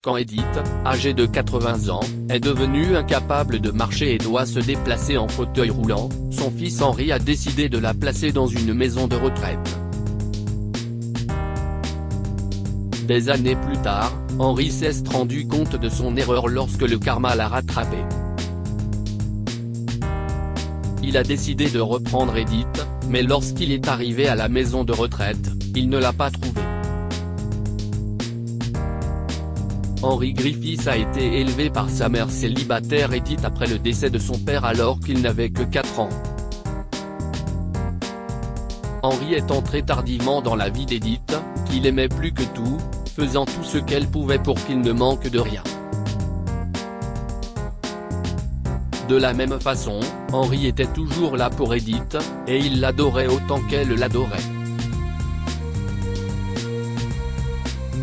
Quand Edith, âgée de 80 ans, est devenue incapable de marcher et doit se déplacer en fauteuil roulant, son fils Henri a décidé de la placer dans une maison de retraite. Des années plus tard, Henri s'est rendu compte de son erreur lorsque le karma l'a rattrapé. Il a décidé de reprendre Edith, mais lorsqu'il est arrivé à la maison de retraite, il ne l'a pas trouvée. Henri Griffiths a été élevé par sa mère célibataire Edith après le décès de son père alors qu'il n'avait que 4 ans. Henri est entré tardivement dans la vie d'Edith, qu'il aimait plus que tout, faisant tout ce qu'elle pouvait pour qu'il ne manque de rien. De la même façon, Henri était toujours là pour Edith, et il l'adorait autant qu'elle l'adorait.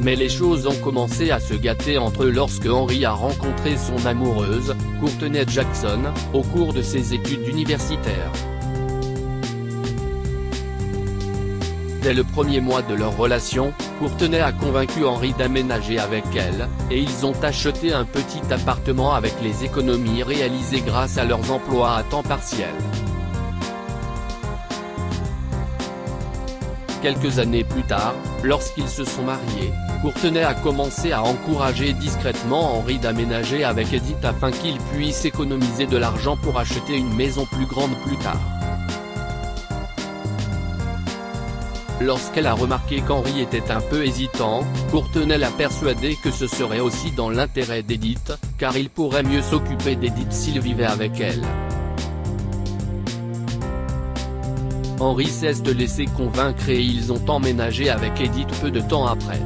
Mais les choses ont commencé à se gâter entre eux lorsque Henri a rencontré son amoureuse, Courtney Jackson, au cours de ses études universitaires. Dès le premier mois de leur relation, Courtney a convaincu Henri d'aménager avec elle, et ils ont acheté un petit appartement avec les économies réalisées grâce à leurs emplois à temps partiel. Quelques années plus tard, lorsqu'ils se sont mariés, Courtney a commencé à encourager discrètement Henri d'aménager avec Edith afin qu'il puisse économiser de l'argent pour acheter une maison plus grande plus tard. Lorsqu'elle a remarqué qu'Henri était un peu hésitant, Courtney l'a persuadé que ce serait aussi dans l'intérêt d'Edith, car il pourrait mieux s'occuper d'Edith s'il vivait avec elle. Henri s'est laissé convaincre et ils ont emménagé avec Edith peu de temps après.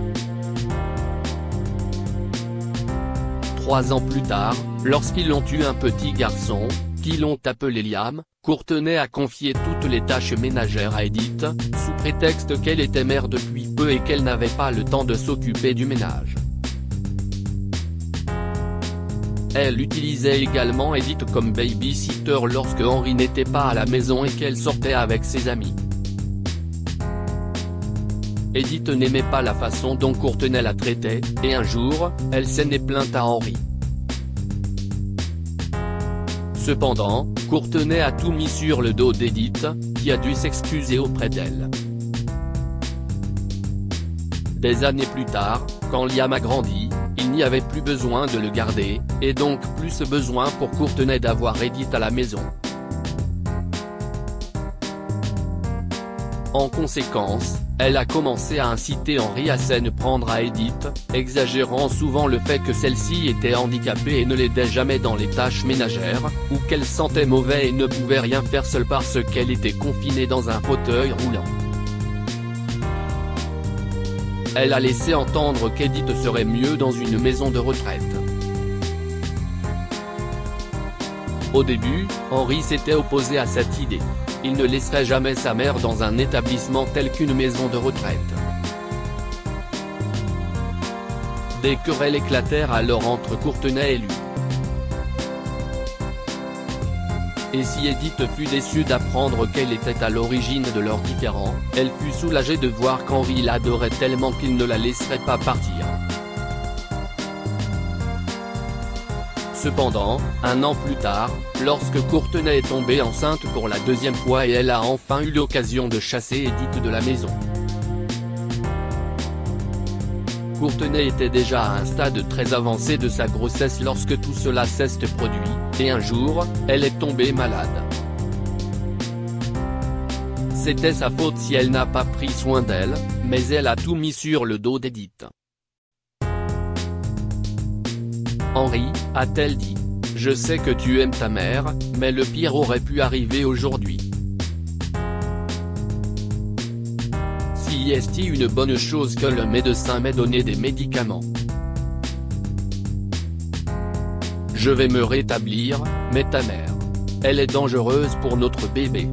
3 ans plus tard, lorsqu'ils ont eu un petit garçon, qu'ils l'ont appelé Liam, Courtney a confié toutes les tâches ménagères à Edith, sous prétexte qu'elle était mère depuis peu et qu'elle n'avait pas le temps de s'occuper du ménage. Elle utilisait également Edith comme baby-sitter lorsque Henri n'était pas à la maison et qu'elle sortait avec ses amis. Edith n'aimait pas la façon dont Courtney la traitait, et un jour, elle s'en est plainte à Henri. Cependant, Courtney a tout mis sur le dos d'Edith, qui a dû s'excuser auprès d'elle. Des années plus tard, quand Liam a grandi, il n'y avait plus besoin de le garder, et donc plus besoin pour Courtney d'avoir Edith à la maison. En conséquence, elle a commencé à inciter Henri à s'en prendre à Edith, exagérant souvent le fait que celle-ci était handicapée et ne l'aidait jamais dans les tâches ménagères, ou qu'elle sentait mauvais et ne pouvait rien faire seule parce qu'elle était confinée dans un fauteuil roulant. Elle a laissé entendre qu'Edith serait mieux dans une maison de retraite. Au début, Henri s'était opposé à cette idée. Il ne laisserait jamais sa mère dans un établissement tel qu'une maison de retraite. Des querelles éclatèrent alors entre Courtney et lui. Et si Edith fut déçue d'apprendre qu'elle était à l'origine de leurs différends, elle fut soulagée de voir qu'Henri l'adorait tellement qu'il ne la laisserait pas partir. Cependant, 1 an plus tard, lorsque Courtney est tombée enceinte pour la 2e fois et elle a enfin eu l'occasion de chasser Edith de la maison. Courtney était déjà à un stade très avancé de sa grossesse lorsque tout cela s'est produit, et un jour, elle est tombée malade. C'était sa faute si elle n'a pas pris soin d'elle, mais elle a tout mis sur le dos d'Edith. Henri, a-t-elle dit, je sais que tu aimes ta mère, mais le pire aurait pu arriver aujourd'hui. Si est une bonne chose que le médecin m'ait donné des médicaments. Je vais me rétablir, mais ta mère. Elle est dangereuse pour notre bébé.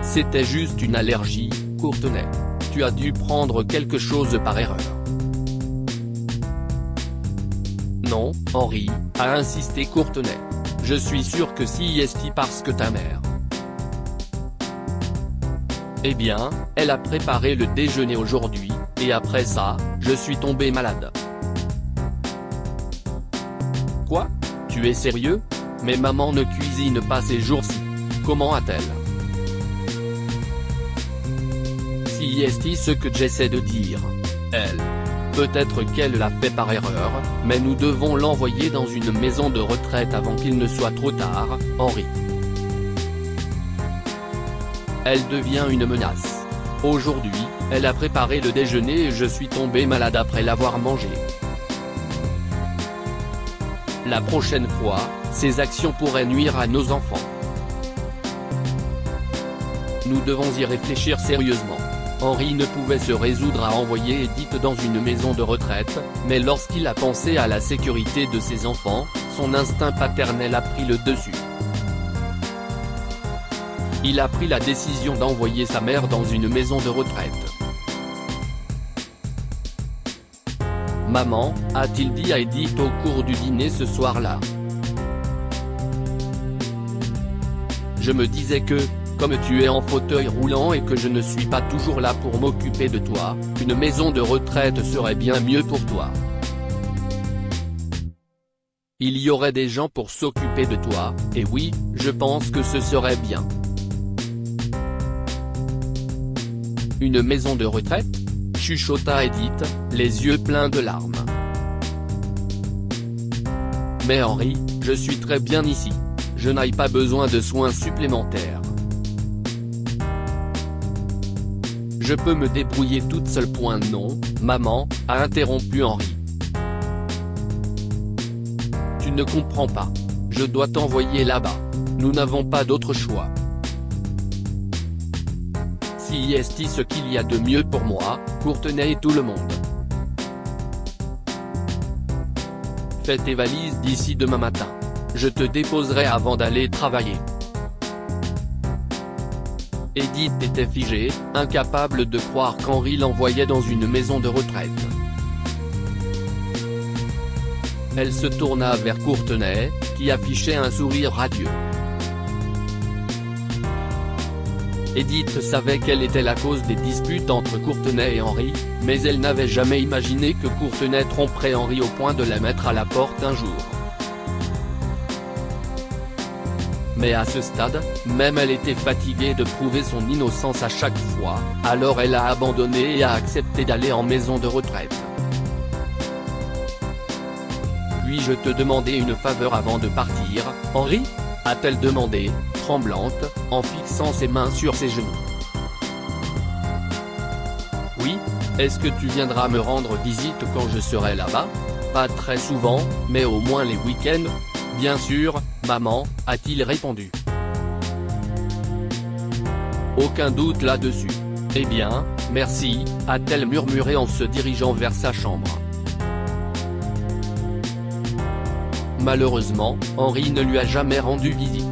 C'était juste une allergie, Courtney. Tu as dû prendre quelque chose par erreur. Non, Henri, a insisté Courtney. Je suis sûr que si est parce que ta mère. Eh bien, elle a préparé le déjeuner aujourd'hui, et après ça, je suis tombée malade. Quoi? Tu es sérieux? Mais maman ne cuisine pas ces jours-ci. Comment a-t-elle? Si est ce que j'essaie de dire. Elle. Peut-être qu'elle l'a fait par erreur, mais nous devons l'envoyer dans une maison de retraite avant qu'il ne soit trop tard, Henri. Elle devient une menace. Aujourd'hui, elle a préparé le déjeuner et je suis tombée malade après l'avoir mangé. La prochaine fois, ces actions pourraient nuire à nos enfants. Nous devons y réfléchir sérieusement. Henri ne pouvait se résoudre à envoyer Edith dans une maison de retraite, mais lorsqu'il a pensé à la sécurité de ses enfants, son instinct paternel a pris le dessus. Il a pris la décision d'envoyer sa mère dans une maison de retraite. Maman, a-t-il dit à Edith au cours du dîner ce soir-là. Je me disais que, comme tu es en fauteuil roulant et que je ne suis pas toujours là pour m'occuper de toi, une maison de retraite serait bien mieux pour toi. Il y aurait des gens pour s'occuper de toi, et oui, je pense que ce serait bien. Une maison de retraite? Chuchota Edith, les yeux pleins de larmes. Mais Henri, je suis très bien ici. Je n'ai pas besoin de soins supplémentaires. Je peux me débrouiller toute seule. Non, maman, a interrompu Henri. Tu ne comprends pas. Je dois t'envoyer là-bas. Nous n'avons pas d'autre choix. Si est ce qu'il y a de mieux pour moi, Courtenay et tout le monde. Fais tes valises d'ici demain matin. Je te déposerai avant d'aller travailler. Edith était figée, incapable de croire qu'Henri l'envoyait dans une maison de retraite. Elle se tourna vers Courtenay, qui affichait un sourire radieux. Edith savait quelle était la cause des disputes entre Courtenay et Henri, mais elle n'avait jamais imaginé que Courtenay tromperait Henri au point de la mettre à la porte un jour. Mais à ce stade, même elle était fatiguée de prouver son innocence à chaque fois, alors elle a abandonné et a accepté d'aller en maison de retraite. Puis-je te demander une faveur avant de partir, Henri ? A-t-elle demandé, tremblante, en fixant ses mains sur ses genoux. Oui, est-ce que tu viendras me rendre visite quand je serai là-bas ? Pas très souvent, mais au moins les week-ends ? Bien sûr, maman, a-t-il répondu. Aucun doute là-dessus. Eh bien, merci, a-t-elle murmuré en se dirigeant vers sa chambre. Malheureusement, Henri ne lui a jamais rendu visite.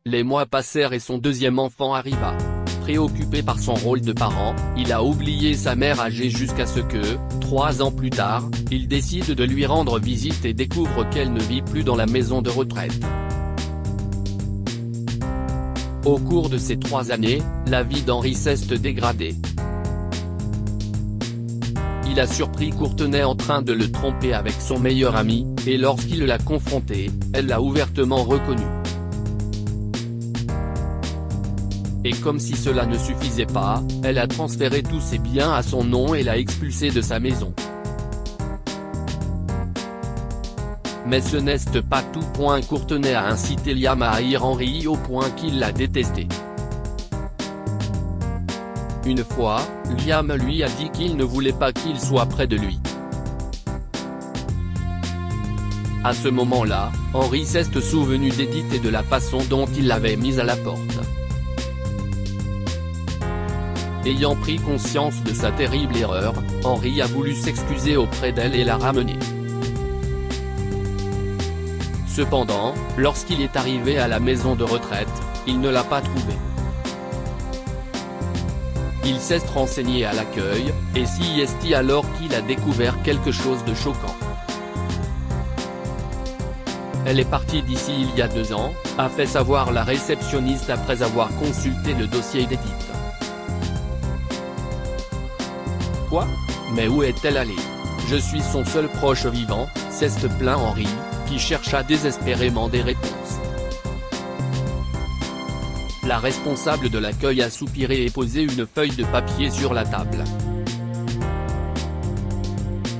Les mois passèrent et son deuxième enfant arriva. Préoccupé par son rôle de parent, il a oublié sa mère âgée jusqu'à ce que, 3 ans plus tard, il décide de lui rendre visite et découvre qu'elle ne vit plus dans la maison de retraite. Au cours de ces 3 années, la vie d'Henri s'est dégradée. Il a surpris Courtenay en train de le tromper avec son meilleur ami, et lorsqu'il l'a confrontée, elle l'a ouvertement reconnu. Et comme si cela ne suffisait pas, elle a transféré tous ses biens à son nom et l'a expulsé de sa maison. Mais ce n'est pas tout. Courtenay a incité Liam à haïr Henri au point qu'il l'a détesté. Une fois, Liam lui a dit qu'il ne voulait pas qu'il soit près de lui. À ce moment-là, Henri s'est souvenu d'Edith et de la façon dont il l'avait mise à la porte. Ayant pris conscience de sa terrible erreur, Henri a voulu s'excuser auprès d'elle et la ramener. Cependant, lorsqu'il est arrivé à la maison de retraite, il ne l'a pas trouvée. Il s'est renseigné à l'accueil, et s'y est alors qu'il a découvert quelque chose de choquant. Elle est partie d'ici il y a 2 ans, a fait savoir la réceptionniste après avoir consulté le dossier d'Edith. Quoi? Mais où est-elle allée? Je suis son seul proche vivant, s'est plaint Henri, qui chercha désespérément des réponses. La responsable de l'accueil a soupiré et posé une feuille de papier sur la table.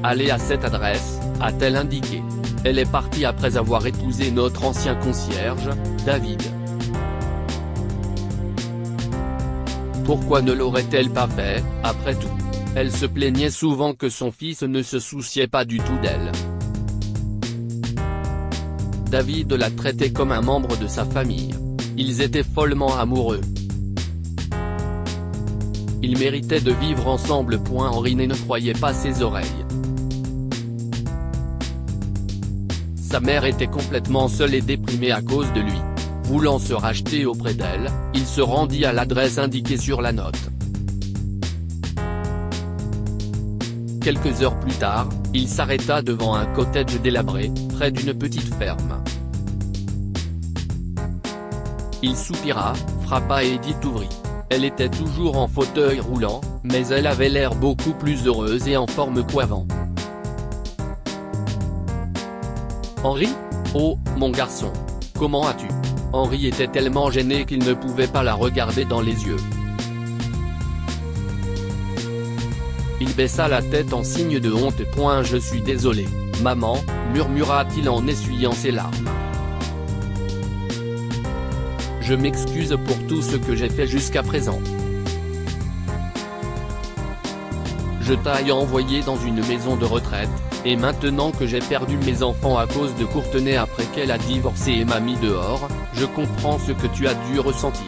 Allez à cette adresse, a-t-elle indiqué. Elle est partie après avoir épousé notre ancien concierge, David. Pourquoi ne l'aurait-elle pas fait, après tout? Elle se plaignait souvent que son fils ne se souciait pas du tout d'elle. David la traitait comme un membre de sa famille. Ils étaient follement amoureux. Ils méritaient de vivre ensemble. Henri ne croyait pas ses oreilles. Sa mère était complètement seule et déprimée à cause de lui. Voulant se racheter auprès d'elle, il se rendit à l'adresse indiquée sur la note. Quelques heures plus tard, il s'arrêta devant un cottage délabré, près d'une petite ferme. Il soupira, frappa et Edith ouvrit. Elle était toujours en fauteuil roulant, mais elle avait l'air beaucoup plus heureuse et en forme qu'avant. Henri? Oh, mon garçon. Comment as-tu? Henri était tellement gêné qu'il ne pouvait pas la regarder dans les yeux. Il baissa la tête en signe de honte. Je suis désolé, maman, murmura-t-il en essuyant ses larmes. Je m'excuse pour tout ce que j'ai fait jusqu'à présent. Je t'ai envoyé dans une maison de retraite, et maintenant que j'ai perdu mes enfants à cause de Courtenay après qu'elle a divorcé et m'a mis dehors, je comprends ce que tu as dû ressentir.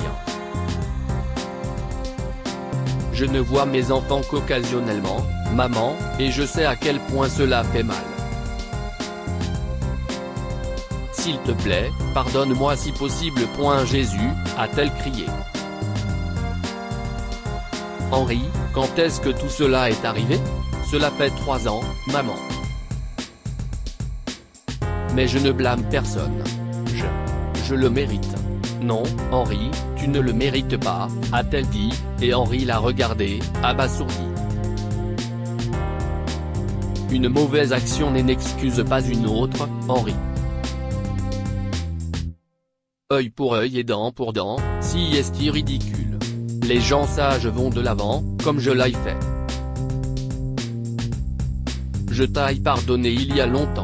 Je ne vois mes enfants qu'occasionnellement, maman, et je sais à quel point cela fait mal. S'il te plaît, pardonne-moi si possible. Jésus, a-t-elle crié. Henri, quand est-ce que tout cela est arrivé? Cela fait 3 ans, maman. Mais je ne blâme personne. Je le mérite. Non, Henri, tu ne le mérites pas, a-t-elle dit, et Henri l'a regardé, abasourdi. Une mauvaise action n'excuse pas une autre, Henri. Œil pour œil et dent pour dent, si est ridicule. Les gens sages vont de l'avant, comme je l'ai fait. Je t'ai pardonné il y a longtemps.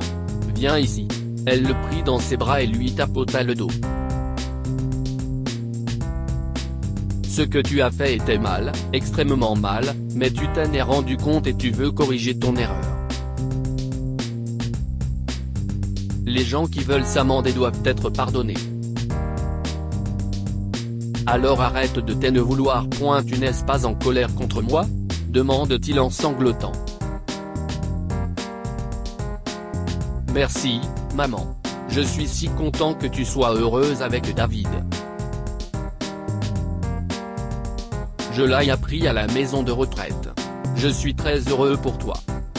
Viens ici. Elle le prit dans ses bras et lui tapota le dos. Ce que tu as fait était mal, extrêmement mal, mais tu t'en es rendu compte et tu veux corriger ton erreur. Les gens qui veulent s'amender doivent être pardonnés. Alors arrête de t'en vouloir. Tu n'es pas en colère contre moi? Demande-t-il en sanglotant. Merci, maman. Je suis si content que tu sois heureuse avec David. Je l'ai appris à la maison de retraite. Je suis très heureux pour toi.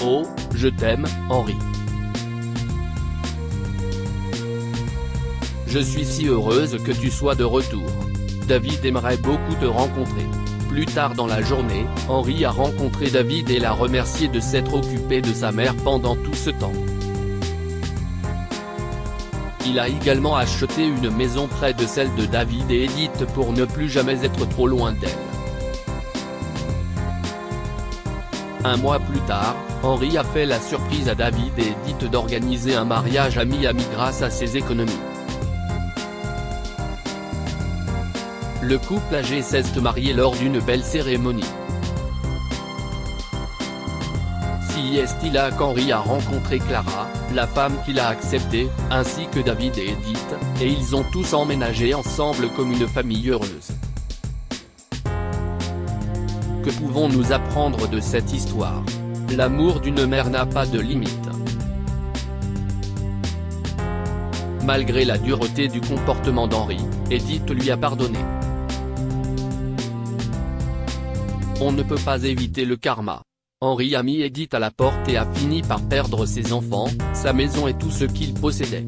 Oh, je t'aime, Henri. Je suis si heureuse que tu sois de retour. David aimerait beaucoup te rencontrer. Plus tard dans la journée, Henri a rencontré David et l'a remercié de s'être occupé de sa mère pendant tout ce temps. Il a également acheté une maison près de celle de David et Edith pour ne plus jamais être trop loin d'elle. Un mois plus tard, Henri a fait la surprise à David et Edith d'organiser un mariage à Miami grâce à ses économies. Le couple âgé s'est marié lors d'une belle cérémonie. Si est-il là qu'Henri a rencontré Clara, la femme qu'il a acceptée, ainsi que David et Edith, et ils ont tous emménagé ensemble comme une famille heureuse. Que pouvons-nous apprendre de cette histoire? L'amour d'une mère n'a pas de limite. Malgré la dureté du comportement d'Henri, Edith lui a pardonné. On ne peut pas éviter le karma. Henri a mis Edith à la porte et a fini par perdre ses enfants, sa maison et tout ce qu'il possédait.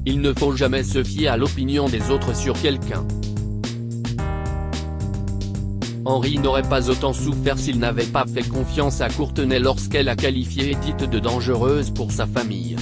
Il ne faut jamais se fier à l'opinion des autres sur quelqu'un. Henry n'aurait pas autant souffert s'il n'avait pas fait confiance à Courtenay lorsqu'elle a qualifié Edith de dangereuse pour sa famille.